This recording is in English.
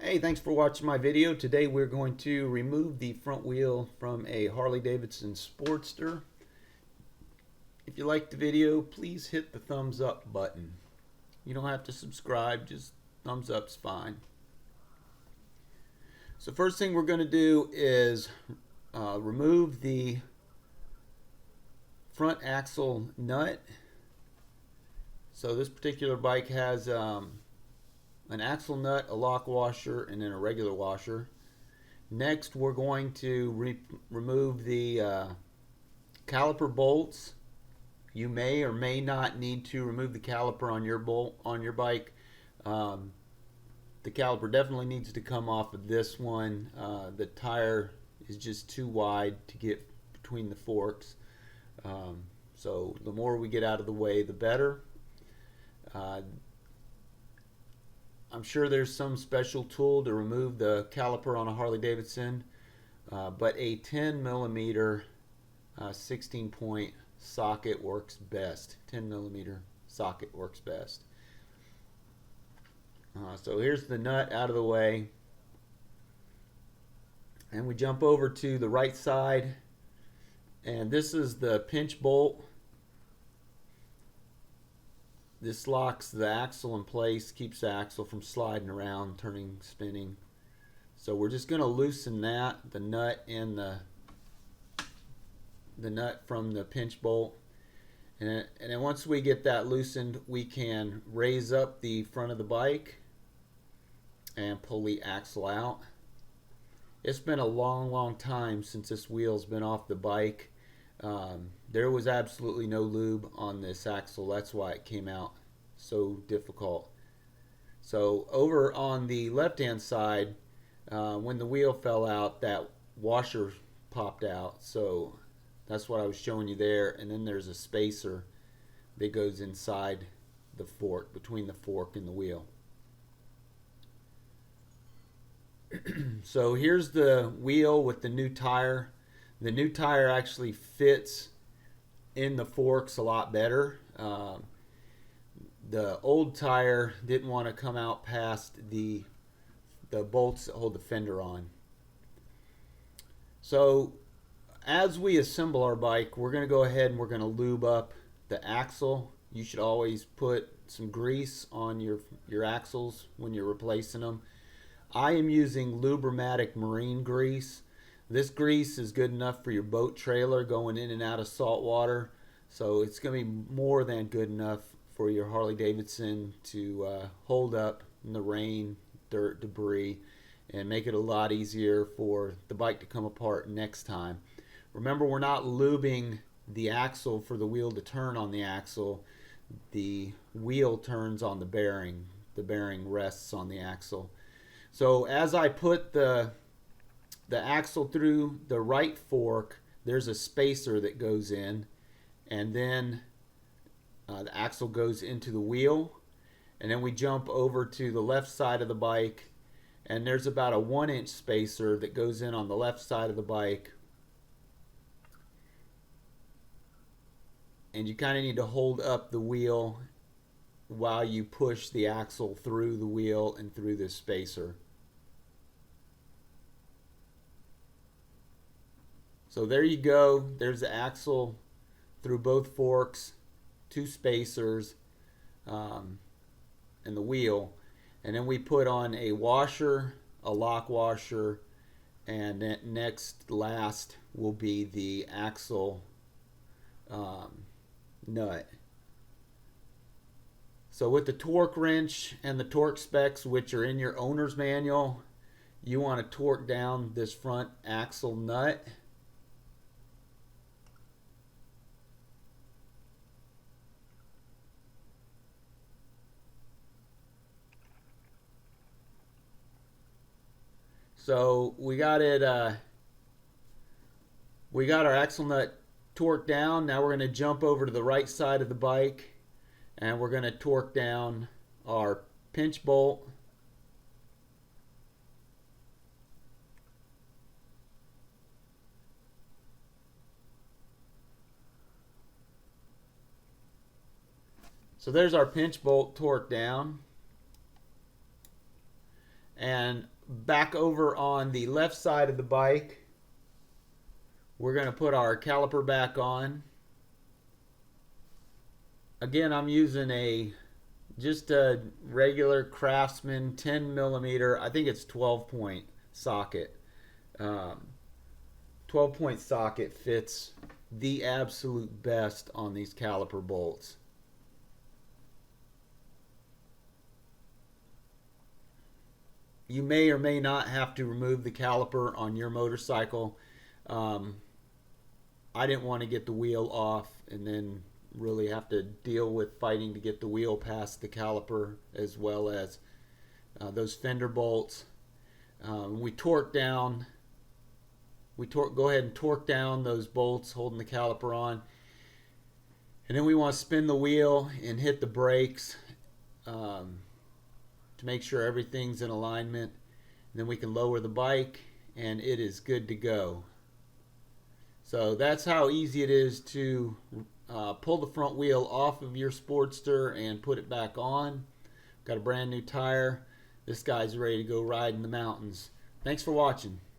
Hey, thanks for watching my video. Today we're going to remove the front wheel from a Harley Davidson Sportster. If you liked the video, please hit the thumbs up button. You don't have to subscribe, just thumbs up's fine. So first thing we're going to do is remove the front axle nut. So this particular bike has an axle nut, a lock washer, and then a regular washer. Next, we're going to remove the caliper bolts. You may or may not need to remove the caliper on your bike. The caliper definitely needs to come off of this one. The tire is just too wide to get between the forks. So the more we get out of the way, the better. I'm sure there's some special tool to remove the caliper on a Harley Davidson, but a 10 millimeter 16 point socket works best. 10 millimeter socket works best. So here's the nut out of the way, and we jump over to the right side, and this is the pinch bolt. This locks the axle in place, keeps the axle from sliding around, turning, spinning. So we're just going to loosen that, the nut and the nut from the pinch bolt. And then once we get that loosened, we can raise up the front of the bike and pull the axle out. It's been a long time since this wheel's been off the bike. There was absolutely no lube on this axle. That's why it came out so difficult. So over on the left hand side, when the wheel fell out, that washer popped out. So that's what I was showing you there. And then there's a spacer that goes inside the fork, between the fork and the wheel. So here's the wheel with the new tire. The new tire actually fits in the forks a lot better. The old tire didn't want to come out past the bolts that hold the fender on. So as we assemble our bike, we're going to go ahead and we're going to lube up the axle. You should always put some grease on your axles when you're replacing them. I am using Lube-O-Matic marine grease. This grease is good enough for your boat trailer going in and out of salt water, so it's going to be more than good enough for your Harley Davidson to hold up in the rain, dirt, debris, and make it a lot easier for the bike to come apart next time. Remember, we're not lubing the axle for the wheel to turn on the axle. The wheel turns on the bearing. The bearing rests on the axle. So as I put the axle through the right fork, there's a spacer that goes in, and then the axle goes into the wheel, and then we jump over to the left side of the bike, and there's about a 1-inch spacer that goes in on the left side of the bike, and you kind of need to hold up the wheel while you push the axle through the wheel and through this spacer. So there you go. There's the axle through both forks, 2 spacers, and the wheel. And then we put on a washer, a lock washer, and then last will be the axle nut. So with the torque wrench and the torque specs, which are in your owner's manual, you want to torque down this front axle nut. So we got our axle nut torqued down. Now we're going to jump over to the right side of the bike, and we're going to torque down our pinch bolt. So there's our pinch bolt torqued down. And back over on the left side of the bike, we're going to put our caliper back on. Again, I'm using just a regular Craftsman 10 millimeter, I think it's 12 point socket. 12 point socket fits the absolute best on these caliper bolts. You may or may not have to remove the caliper on your motorcycle. I didn't want to get the wheel off and then really have to deal with fighting to get the wheel past the caliper, as well as those fender bolts. We torque down. Go ahead and torque down those bolts holding the caliper on, and then we want to spin the wheel and hit the brakes to make sure everything's in alignment. And then we can lower the bike, and it is good to go. So that's how easy it is to pull the front wheel off of your Sportster and put it back on. Got a brand new tire. This guy's ready to go ride in the mountains. Thanks for watching.